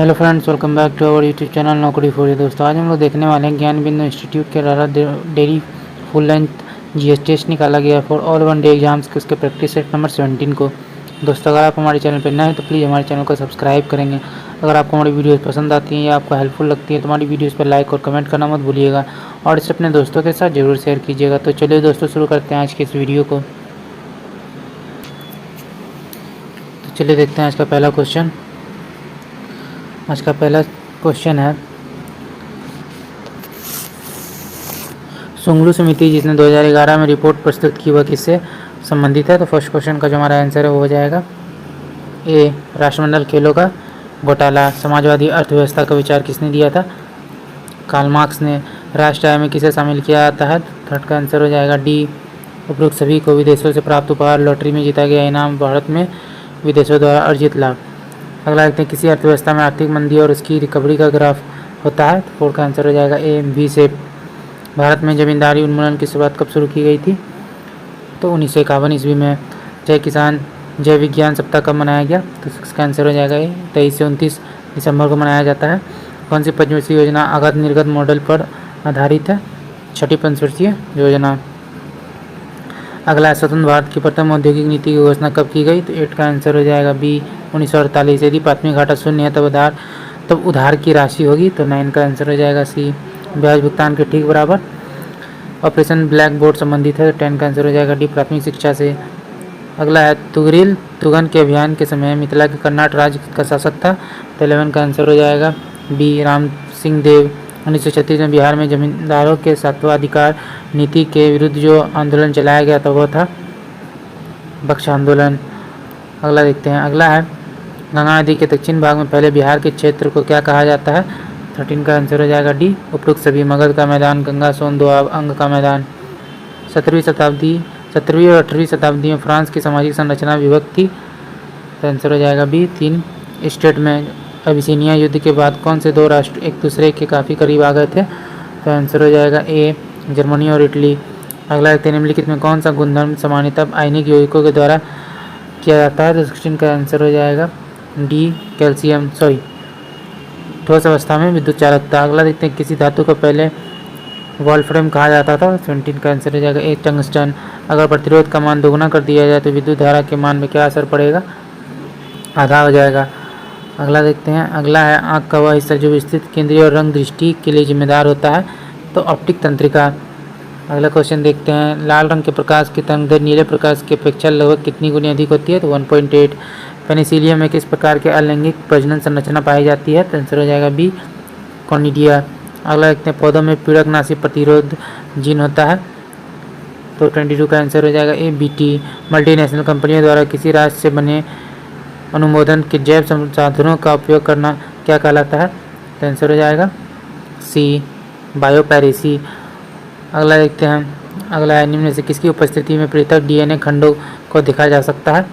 Hello friends, welcome back to our YouTube channel Naukri for you. दोस्तों, आज हम लोग देखने वाले हैं ज्ञान बिंदु इंस्टीट्यूट के द्वारा daily full length GS test निकाला गया for all one day exams के उसके प्रैक्टिस सेट नंबर 17 को। दोस्तों, अगर आप हमारे चैनल पर नए हैं तो प्लीज़ हमारे चैनल को सब्सक्राइब करेंगे। अगर आपको हमारी वीडियोज़ पसंद आती हैं या आपको हेल्पफुल लगती है तो हमारी वीडियोज़ पर लाइक और कमेंट करना मत भूलिएगा और इसे अपने दोस्तों के साथ ज़रूर शेयर कीजिएगा। तो चलिए दोस्तों, शुरू करते हैं आज के इस वीडियो को। तो चलिए देखते हैं आज का पहला क्वेश्चन। आज का पहला क्वेश्चन है, सुंगलू समिति जिसने 2011 में रिपोर्ट प्रस्तुत की वह किससे संबंधित है। तो फर्स्ट क्वेश्चन का जो हमारा आंसर है वो हो जाएगा ए, राष्ट्रमंडल खेलों का घोटाला। समाजवादी अर्थव्यवस्था का विचार किसने दिया था? कार्ल मार्क्स ने। राष्ट्र आय में किसे शामिल किया जाता है? थर्ड का आंसर हो जाएगा डी, उपरोक्त सभी को विदेशों से प्राप्त उपहार, लॉटरी में जीता गया इनाम, भारत में विदेशों द्वारा अर्जित लाभ। अगला देखते हैं, किसी अर्थव्यवस्था में आर्थिक मंदी और उसकी रिकवरी का ग्राफ होता है। तो फोर्थ का आंसर हो जाएगा ए, वी शेप। भारत में जमींदारी उन्मूलन की शुरुआत कब शुरू की गई थी? तो 1951 ईस्वी में। जय किसान जय विज्ञान सप्ताह कब मनाया गया? तो इसका आंसर हो जाएगा ए, 23 से 29 दिसंबर को मनाया जाता है। कौन सी पंचवर्षीय योजना आगत निर्गत मॉडल पर आधारित है? छठी पंचवर्षीय योजना। अगला, स्वतंत्र भारत की प्रथम औद्योगिक नीति की घोषणा कब की गई? तो 8 का आंसर हो जाएगा बी, 1948। यदि प्राथमिक घाटा शून्य है तब उधार की राशि होगी। तो 9 का आंसर हो जाएगा सी, ब्याज भुगतान के ठीक बराबर। ऑपरेशन ब्लैक बोर्ड संबंधित है। तो 10 का आंसर हो जाएगा डी, प्राथमिक शिक्षा से। अगला है, तुगरिल तुगन के अभियान के समय मिथिला के कर्नाटक राज्य का शासक था। तो 11 का आंसर हो जाएगा बी, राम सिंह देव। 1936 में बिहार में जमींदारों के सातवां अधिकार नीति के विरुद्ध जो आंदोलन चलाया गया था वो था बक्श आंदोलन। अगला देखते हैं। अगला है, गंगा नदी के दक्षिण भाग में पहले बिहार के क्षेत्र को क्या कहा जाता है? 13 का आंसर हो जाएगा डी, उपरोक्त सभी। मगध का मैदान, गंगा सोन दोआब, अंग का मैदान। 17वीं और 18वीं शताब्दी में फ्रांस की सामाजिक संरचना विभक्त थी। तो आंसर हो जाएगा बी, 3 स्टेट में। अबिसिनिया युद्ध के बाद कौन से दो राष्ट्र एक दूसरे के काफ़ी करीब आ गए थे? तो आंसर हो जाएगा ए, जर्मनी और इटली। अगला, निम्नलिखित में कौन सा गुणधर्म सामान्यतः आयनिक यौगिकों के द्वारा किया जाता है? तो 16 का आंसर हो जाएगा डी, कैल्शियम ठोस अवस्था में विद्युत चालकता। अगला देखते हैं, किसी धातु को पहले वॉल्फ्रेम कहा जाता था। 17 का आंसर हो जाएगा ए, टंगस्टन। अगर प्रतिरोध का मान दोगुना कर दिया जाए तो विद्युत धारा के मान में क्या असर पड़ेगा? आधा हो जाएगा। अगला देखते हैं। अगला है, आँख का वह हिस्सा जो विस्तृत केंद्रीय और रंग दृष्टि के लिए जिम्मेदार होता है। तो ऑप्टिक तंत्रिका। अगला क्वेश्चन देखते हैं, लाल रंग के प्रकाश की तरंगदैर्घ्य नीले प्रकाश की अपेक्षा लगभग कितनी गुनी अधिक होती है? तो 1.8। पेनिसिलियम में किस प्रकार के अलैंगिक प्रजनन संरचना पाई जाती है? तो आंसर हो जाएगा बी, कॉनिडिया। अगला देखते हैं, पौधों में पीड़कनाशी प्रतिरोध जीन होता है। तो 22 का आंसर हो जाएगा ए, बीटी। मल्टीनेशनल कंपनियों द्वारा किसी राज्य से बने अनुमोदन के जैव संसाधनों का उपयोग करना क्या कहलाता है? तो आंसर हो जाएगा सी, बायोपैरेसी। अगला देखते हैं। अगला है, निम्न में से किसकी उपस्थिति में पृथक डीएनए खंडों को देखा जा सकता है?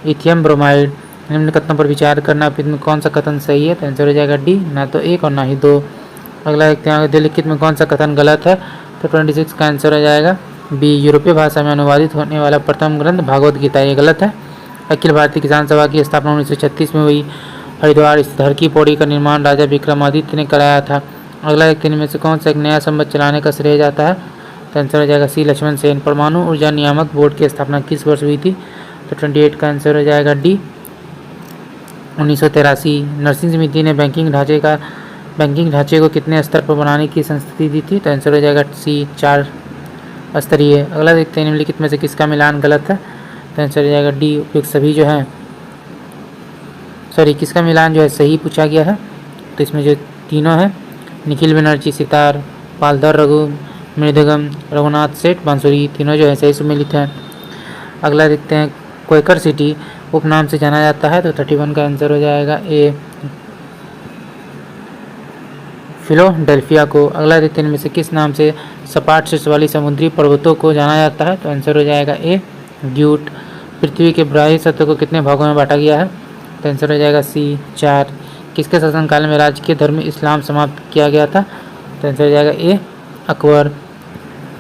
Lithium bromide. निम्न कथनों पर विचार करना, में कौन सा कथन सही है? तो आंसर हो जाएगा डी, ना तो 1 और ना ही 2। अगला देखते हैं, निम्नलिखित में कौन सा कथन गलत है? तो 26 का आंसर हो जाएगा बी, यूरोपीय भाषा में अनुवादित होने वाला प्रथम ग्रंथ भागवत गीता। ये गलत है। अखिल भारतीय किसान सभा की स्थापना 1936 में हुई। हरिद्वार स्थित हर की पौड़ी का निर्माण राजा विक्रमादित्य ने कराया था। अगला व्यक्ति में से कौन सा एक नया संबंध चलाने का श्रेय जाता है? तो आंसर हो जाएगा सी, लक्ष्मण सेन। परमाणु ऊर्जा नियामक बोर्ड की स्थापना किस वर्ष हुई थी? तो 28 का आंसर हो जाएगा डी, 1983। नरसिंह समिति ने बैंकिंग ढांचे को कितने स्तर पर बनाने की संस्तुति दी थी? तो आंसर हो जाएगा सी, 4 स्तरीय। अगला देखते हैं, निम्नलिखित में से किसका मिलान गलत है? तो आंसर हो जाएगा डी, उपयुक्त सभी जो है किसका मिलान जो है सही पूछा गया है। तो इसमें जो तीनों हैं, निखिल बनर्जी सितार, पालधर रघु मृदगम, रघुनाथ सेठ बांसुरी, तीनों जो है सही सुमेलित हैं। अगला देखते हैं, क्वेकर सिटी उपनाम से जाना जाता है। तो 31 का आंसर हो जाएगा ए, फिलोडेल्फिया को। अगला देखते हैं, इनमें से किस नाम से सपाट शीर्ष वाली समुद्री पर्वतों को जाना जाता है? तो आंसर हो जाएगा ए, ग्यूट। पृथ्वी के बाह्य सतह को कितने भागों में बांटा गया है? तो आंसर हो जाएगा सी, 4। किसके शासनकाल में राजकीय धर्म इस्लाम समाप्त किया गया था? तो आंसर हो जाएगा ए, अकबर।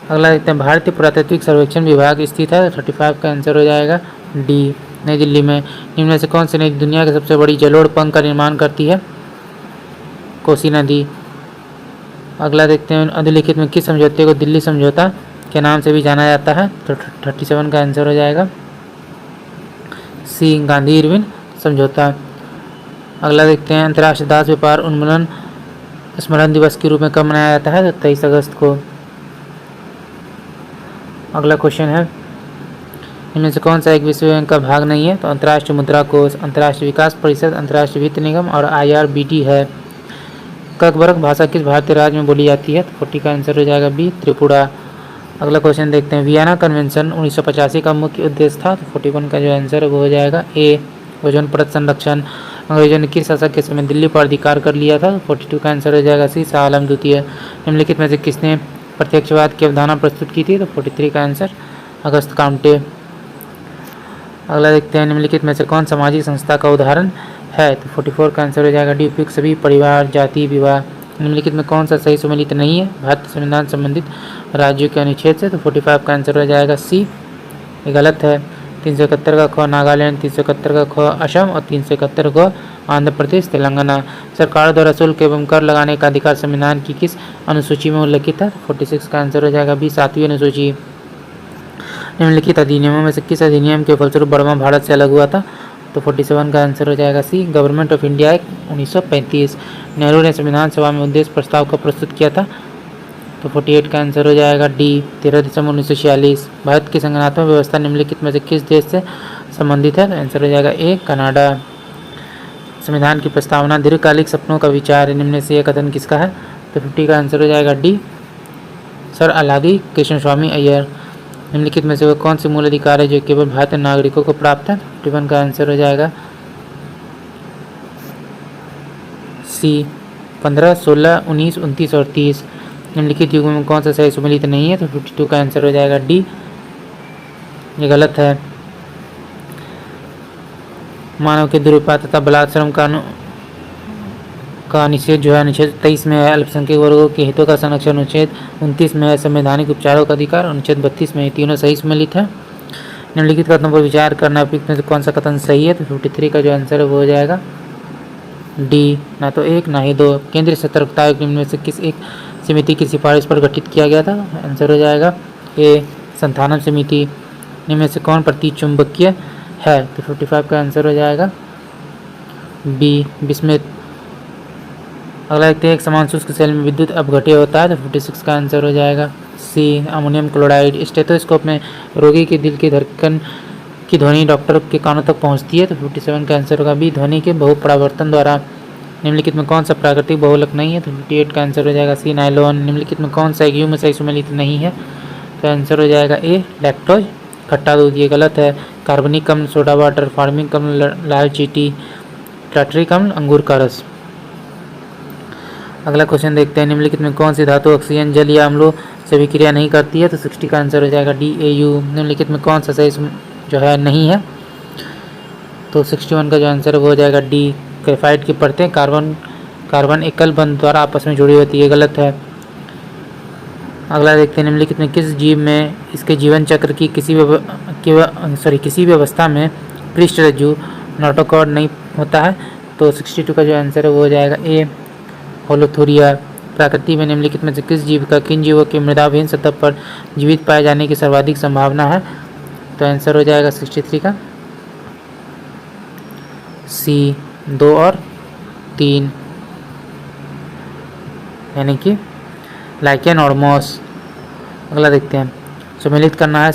अगला देखते हैं, भारतीय पुरातात्विक सर्वेक्षण विभाग स्थित है। 35 का आंसर हो जाएगा डी, नई दिल्ली में। निम्न में से कौन सी नदी दुनिया की सबसे बड़ी जलोढ़ पंख का निर्माण करती है? कोसी नदी। अगला देखते हैं, अधोलिखित में किस समझौते को दिल्ली समझौता के नाम से भी जाना जाता है? तो 37 का आंसर हो जाएगा सी, गांधी इरविन समझौता। अगला देखते हैं, अंतर्राष्ट्रीय दास व्यापार उन्मूलन स्मरण दिवस के रूप में कब मनाया जाता है? तो 23 अगस्त को। अगला क्वेश्चन है, इनमें से कौन सा एक विश्व बैंक का भाग नहीं है? तो अंतर्राष्ट्रीय मुद्रा कोष, अंतर्राष्ट्रीय विकास परिषद, अंतर्राष्ट्रीय वित्त निगम और IRBD है। ककबरक भाषा किस भारतीय राज्य में बोली जाती है? तो 40 का आंसर हो जाएगा बी, त्रिपुरा। अगला क्वेश्चन देखते हैं, वियना कन्वेंशन 1985 का मुख्य उद्देश्य था? तो 41 का जो आंसर है वो हो जाएगा ए, ओजोन परत संरक्षण। अंग्रेजों ने किस शासक के समय दिल्ली पर अधिकार कर लिया था? 42 का आंसर हो जाएगा सी, शाह आलम द्वितीय। निम्नलिखित में से किसने प्रत्यक्षवाद की अवधारणा प्रस्तुत की थी? तो 43 का आंसर अगस्त काम्टे। अगला देखते हैं, निम्नलिखित में से कौन सामाजिक संस्था का उदाहरण है? तो 44 का आंसर हो जाएगा डी, उपयुक्त सभी परिवार जाति विवाह। निम्नलिखित में कौन सा सही सम्मिलित नहीं है भारतीय संविधान संबंधित राज्यों के अनुच्छेद से? तो 45 का आंसर हो जाएगा सी, ये गलत है। 371 का ख नागालैंड, 371 का ख असम और 371 को आंध्र प्रदेश तेलंगाना। सरकार द्वारा शुल्क एवं कर लगाने का अधिकार संविधान की किस अनुसूची में उल्लिखित है? 46 का आंसर हो जाएगा बी, 7वीं अनुसूची। निम्नलिखित अधिनियमों में से किस अधिनियम के फलस्वरूप बर्मा भारत से अलग हुआ था? तो 47 का आंसर हो जाएगा C, government of India act 1935। Nehru ने संविधान सभा में उद्देश्य प्रस्ताव का प्रस्तुत किया था? तो 48 का आंसर हो जाएगा डी, 13 दिसंबर 1946। भारत की संगठनात्मक व्यवस्था निम्नलिखित में से किस देश से संबंधित है? तो आंसर हो जाएगा ए, कनाडा। संविधान की प्रस्तावना दीर्घकालिक सपनों का विचार निम्न से यह कथन किसका है? तो 50 का आंसर हो जाएगा डी, सर अलादी कृष्ण स्वामी अय्यर। निम्नलिखित में से वह कौन से मूल अधिकार है जो केवल भारतीय नागरिकों को प्राप्त है? 51 का आंसर हो जाएगा सी, 15, 16, 19, 29 और 30। निम्नलिखित युगों में कौन सा सही सम्मिलित नहीं है? तो 52 का आंसर हो जाएगा डी, ये गलत है। मानव के दुरुपयोग तथा बलात्श्रम का निषेध जो है अनुच्छेद 23 में है। अल्पसंख्यक वर्गों के हितों का संरक्षण अनुच्छेद 29 में है। संवैधानिक उपचारों का अधिकार अनुच्छेद 32 में है। तीनों सही सम्मिलित है। निम्नलिखित कथनों पर विचार करना उपयुक्त में से कौन सा कथन सही है? तो 53 का जो आंसर है वो हो जाएगा डी, ना तो एक ना ही दो। केंद्रीय सतर्कता आयोग निम्न में से किस एक समिति की सिफारिश पर गठित किया गया था? आंसर हो जाएगा ए, संथानम समिति। निम्न में से कौन प्रतिचुंबकीय है? तो 55 का आंसर हो जाएगा बी, बिस्मिथ। अगला देखते हैं, एक समान शुष्क सेल में विद्युत अपघट्य होता है? तो 56 का आंसर हो जाएगा सी, अमोनियम क्लोराइड। स्टेथोस्कोप में रोगी के दिल की धड़कन की ध्वनि डॉक्टर के कानों तक पहुंचती है? तो 57 का आंसर होगा बी, ध्वनि के बहुपरावर्तन द्वारा। निम्नलिखित में कौन सा प्राकृतिक बहुलक नहीं है? तो 58 का आंसर हो जाएगा सी, नायलॉन। निम्नलिखित में कौन सा एक युग्म सही सम्मिलित नहीं है? तो आंसर हो जाएगा ए, लैक्टोज खट्टा दूध, ये गलत है। कार्बनिक अम्ल सोडा वाटर, फार्मिक अम्ल लाल चींटी, टार्टरिक अम्ल अंगूर का रस। अगला क्वेश्चन देखते हैं, निम्नलिखित में कौन सी धातु ऑक्सीजन जल या अम्लों से विक्रिया नहीं करती है? तो 60 का आंसर हो जाएगा डी, AU। निम्नलिखित में कौन सा सही जो है नहीं है? तो 61 का जो आंसर है वो हो जाएगा डी, ग्रेफाइट की परतें कार्बन एकल बंध द्वारा आपस में जुड़ी होती है, गलत है। अगला देखते हैं, निम्नलिखित में किस जीव में इसके जीवन चक्र की किसी भी अवस्था में पृष्ठरज्जु नोटोकॉर्ड नहीं होता है? तो 62 का जो आंसर है वो हो जाएगा ए, होलोथुरिया। प्रकृति में निम्नलिखित में से किस जीव का किन जीवों की मृदाविहीन सतह पर जीवित पाए जाने की सर्वाधिक संभावना है? तो आंसर हो जाएगा 63 का सी, 2 और 3, यानी कि लाइकेन और मॉस। अगला देखते हैं, सम्मिलित करना है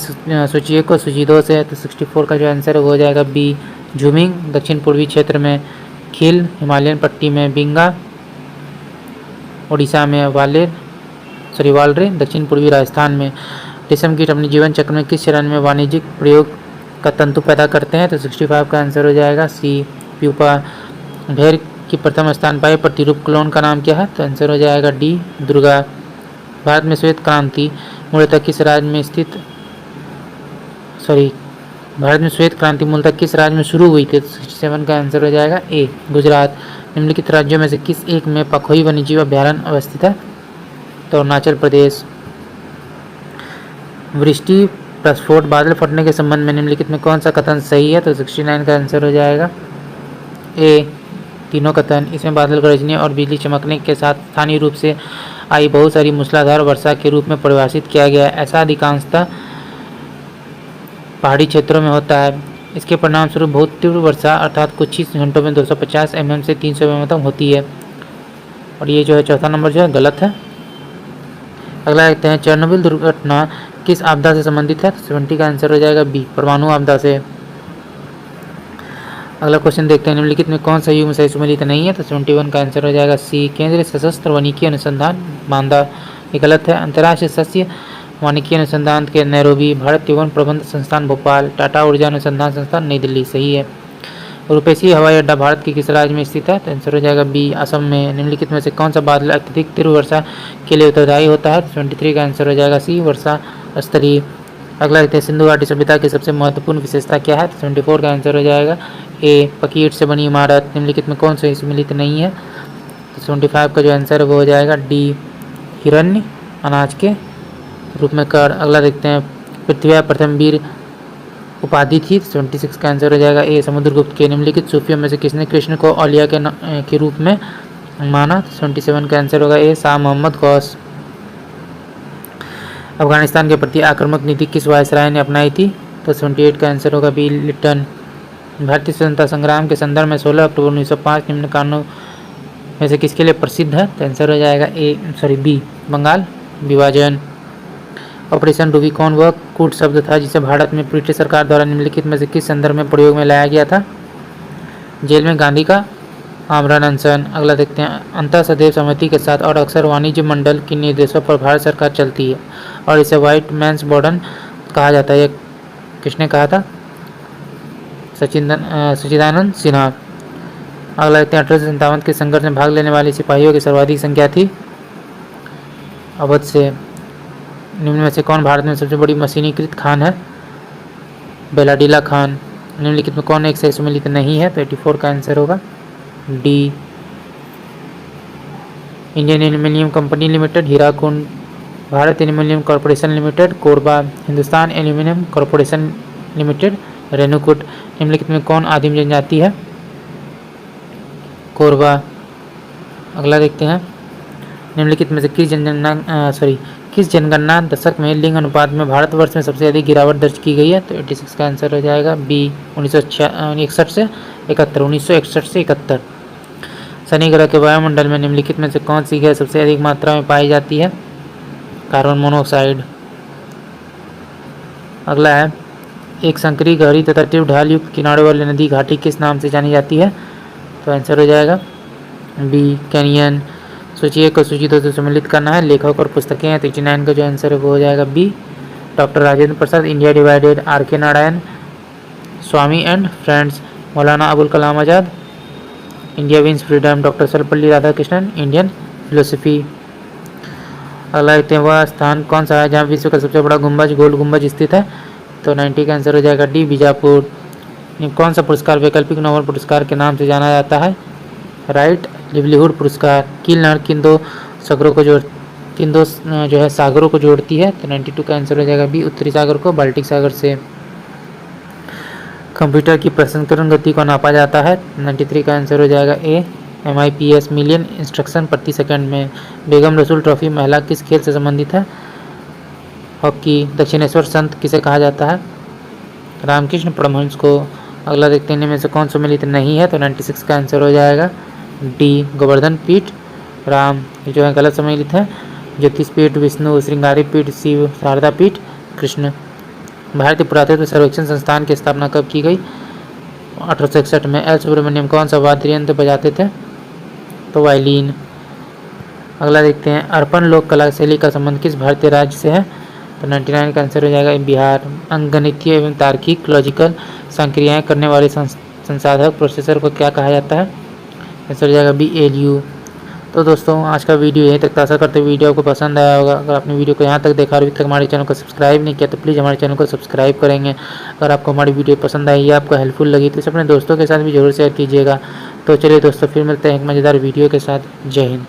सूची 1 को सूची 2 से। तो 64 का जो आंसर है वो हो जाएगा बी, झूमिंग दक्षिण पूर्वी क्षेत्र में, खील हिमालयन पट्टी में, बिंगा उड़ीसा में, वालरे दक्षिण पूर्वी राजस्थान में। रेशम कीट अपने जीवन चक्र में किस चरण में वाणिज्यिक प्रयोग का तंतु पैदा करते हैं? तो 65 का आंसर हो जाएगा सी, प्यूपा। भेड़ की प्रथम स्तनपायी प्रतिरूप क्लोन का नाम क्या है? तो आंसर हो जाएगा डी, दुर्गा। भारत में श्वेत क्रांति मूलतः किस राज्य में किस राज्य में शुरू हुई थी? तो 67 का आंसर हो जाएगा ए, गुजरात। निम्नलिखित राज्यों में से किस एक में पखोई वन्यजीव अभयारण्य अवस्थित है? तो अरुणाचल प्रदेश। वृष्टि प्रस्फोट बादल फटने के संबंध में निम्नलिखित में कौन सा कथन सही है? तो 69 का आंसर हो जाएगा ए, तीनों कथन। इसमें बादल गरजने और बिजली चमकने के साथ स्थानीय रूप से आई बहुत सारी मूसलाधार वर्षा के रूप में परिभाषित किया गया है। ऐसा अधिकांशतः पहाड़ी क्षेत्रों में होता है। इसके परिणाम स्वरूप बहुत तीव्र वर्षा अर्थात कुछ ही घंटों में 250 mm से 300 mm तक होती है। और ये जो है चौथा नंबर जो है गलत है। अगला देखते हैं, चेरनोबिल दुर्घटना किस आपदा से संबंधित है? 70 का आंसर हो जाएगा बी, परमाणु आपदा से। अगला क्वेश्चन देखते हैं, निम्नलिखित में कौन सा युग्म सही सुमेलित नहीं है? तो 71 का आंसर हो जाएगा सी, केंद्रीय सशस्त्र वानिकी अनुसंधान बांदा। ये गलत है। अंतर्राष्ट्रीय सस्य वानिकी अनुसंधान के नैरोबी, भारत यौवन प्रबंध संस्थान भोपाल, टाटा ऊर्जा अनुसंधान संस्थान नई दिल्ली। सही है। रुपेशी हवाई अड्डा भारत के किस राज्य में स्थित है? तो आंसर हो जाएगा बी, असम में। निम्नलिखित में से कौन सा बादल अत्यधिक तीव्र वर्षा के लिए उत्तरदायी होता है? 73 का आंसर हो जाएगा सी, वर्षा स्तरीय। अगला देखते हैं, सिंधु घाटी सभ्यता की सबसे महत्वपूर्ण विशेषता क्या है? 74 का आंसर हो जाएगा ए, पकी ईंट से बनी इमारत। निम्नलिखित में कौन सा सम्मिलित नहीं है? तो 75 का जो आंसर है वो हो जाएगा डी, हिरण्य अनाज के रूप में कर। अगला देखते हैं, पृथ्वी प्रथम वीर उपाधि थी। 76 का आंसर हो जाएगा ए, समुद्रगुप्त के। निम्नलिखित सूफियों में से किसने कृष्ण को औलिया के रूप में माना? 77 का आंसर होगा ए, शाह मोहम्मद गौस। अफगानिस्तान के प्रति आक्रामक नीति किस वायसराय ने अपनाई थी? तो 78 का आंसर होगा बी, लिटन। भारतीय स्वतंत्रता संग्राम के संदर्भ में 16 अक्टूबर 1905 निम्न कानूनों में से किसके लिए प्रसिद्ध है? तो आंसर हो जाएगा बी, बंगाल विभाजन। ऑपरेशन रूबिकॉन वह कूट शब्द था जिसे भारत में ब्रिटिश सरकार द्वारा निम्नलिखित में से किस संदर्भ में प्रयोग में लाया गया था? जेल में गांधी का आमरण अनशन। अगला देखते हैं, अंतर सदैव सहमति के साथ और अक्सर वाणिज्य मंडल के निर्देशों पर भारत सरकार चलती है और इसे व्हाइट मैंस बॉर्डन कहा जाता है। यह किसने कहा था? सच्चिदानंद सिन्हा। अगला देखते हैं, 1857 के संघर्ष में भाग लेने वाले सिपाहियों की सर्वाधिक संख्या थी अवध से। निम्न में से कौन भारत में सबसे बड़ी मशीनीकृत खान है? बेलाडीला खान। निम्नलिखित में कौन एक सही सुमेलित नहीं है? तो 84 का आंसर होगा D, Indian aluminium company limited Hirakud, Bharat aluminium corporation limited Korba, Hindustan aluminium corporation limited Renukoot. निम्नलिखित में कौन आदिम जनजाति है? कोरबा। अगला देखते हैं, निम्नलिखित में से किस जनगणना दशक में लिंग अनुपात में भारतवर्ष में सबसे अधिक गिरावट दर्ज की गई है? तो 86 का आंसर हो जाएगा बी, 1961 से 71। शनि ग्रह के वायुमंडल में निम्नलिखित में से कौन सी गैस सबसे अधिक मात्रा में पाई जाती है? Carbon monoxide. अगला है, एक संकरी गहरी तथा तीव्र ढाल युक्त किनारे वाली नदी घाटी किस नाम से जानी जाती है? तो आंसर हो जाएगा बी, कैनियन। सूची एक को सूची 2 से सम्मिलित करना है। लेखक और पुस्तकें हैं। 39 का जो आंसर है वो हो जाएगा B, doctor Rajendra Prasad, India divided, R K Narayan, Swami and friends, Maulana Abul Kalam Azad, India wins freedom, doctor Sarvepalli Radhakrishnan, Indian philosophy. अगला देखते हैं, वह स्थान कौन सा है जहाँ विश्व का सबसे बड़ा गुंबज गोल गुंबज स्थित है? तो 90 का आंसर हो जाएगा डी, बीजापुर। कौन सा पुरस्कार वैकल्पिक नोबेल पुरस्कार के नाम से जाना जाता है? राइट लिवलीहुड पुरस्कार। कील नहर किन दो सागरों को जोड़ती है? तो 92 का आंसर हो जाएगा बी, उत्तरी सागर को बाल्टिक सागर से। कंप्यूटर की प्रसंस्करण गति को नापा जाता है? 93 का आंसर हो जाएगा ए, MIPS मिलियन इंस्ट्रक्शन प्रति सेकंड में। बेगम रसूल ट्रॉफी महिला किस खेल से संबंधित है? हॉकी। दक्षिणेश्वर संत किसे कहा जाता है? रामकृष्ण परमहंस को। अगला देखते हैं, इनमें से कौन सम्मिलित नहीं है? तो 96 का आंसर हो जाएगा डी, गोवर्धन पीठ राम। ये जो है गलत सम्मिलित है। ज्योतिष पीठ विष्णु, श्रृंगारी पीठ शिव, शारदा पीठ कृष्ण। भारतीय पुरातत्व सर्वेक्षण संस्थान की स्थापना कब की गई? 1861 में। एल सुब्रमण्यम कौन सा वाद्य यंत्र बजाते थे? तो वायलिन। अगला देखते हैं, अर्पण लोक कला शैली का संबंध किस भारतीय राज्य से है? तो 99 का आंसर हो जाएगा बिहार। अंकगणितीय एवं तार्किक लॉजिकल संक्रियाएं करने वाले संसाधक प्रोसेसर को क्या कहा जाता है? आंसर हो जाएगा बी, ALU। तो दोस्तों आज का वीडियो यहीं तक। आशा करते वीडियो आपको पसंद आया होगा। अगर आपने वीडियो को यहाँ तक देखा और अभी तक हमारे चैनल को सब्सक्राइब नहीं किया तो प्लीज़ हमारे चैनल को सब्सक्राइब करेंगे। अगर आपको हमारी वीडियो पसंद आई या आपको हेल्पफुल लगी तो इसे अपने दोस्तों के साथ भी जरूर शेयर कीजिएगा। तो चलिए दोस्तों, फिर मिलते हैं एक मज़ेदार वीडियो के साथ। जय हिंद।